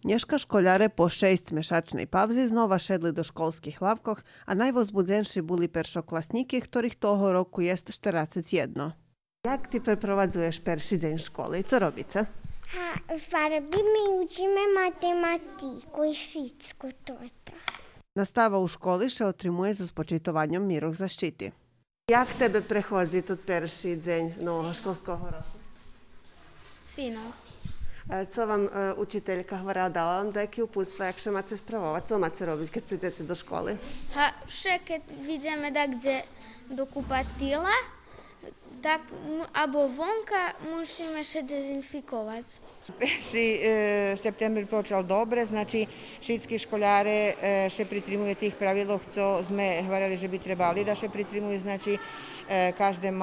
Dneška škoляри po 6-місячnej павзі знова шедли до школьських лавках, а найвозбудzenші були першокласники, ktorých того року є 41. Jak ty preprowadzujesz pierwszy dzień szkoły i co robicie? Farbimy i uczymy matematyku i wszystko to. Настава у школі ще отримує з спочитуванням мірок защити. Як тебе приходить тут перший день нового школьського року? Fino. Co wam uczytelka говорила, dała wam takie uputstwa, jak się macie sprawować? Co macie robić, kiedy przyjdziecie do szkoły? Ще kad vidíme da gdje do kupatila, tak або vonka musíme še dezinfikovati. 1. september počal dobre, znači všetky školáre še pritrimuje tých pravilov, co sme hovorili, že by trebali da še pritrimuju, znači každé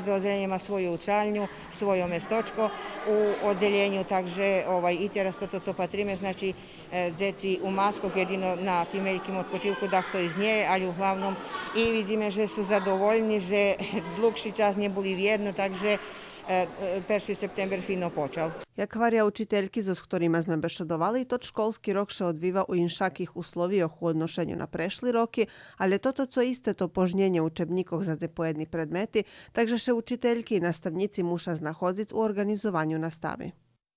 oddelenie má svoju učalnju, svoje mestočko u oddeljenju, takže i teraz toto, co patrime, znači djeci u maskog jedino na tim velikim odpočivku, da to iz nje, ali uglavnom i vidíme, že su zadovoljni, že dlhší čas ne boli vjedno, takže 1. september fino počal. Jak говоря учительки, з ktorými sme bešedovali, tot školský rok še odvíva u inšakých uslovijoch u odnošenju na prešli roky, ale toto co iste to požnjenje u učebnikoh za pojedni predmeti, takže še učiteljki i nastavnici muša znahodzic u organizovanju nastave.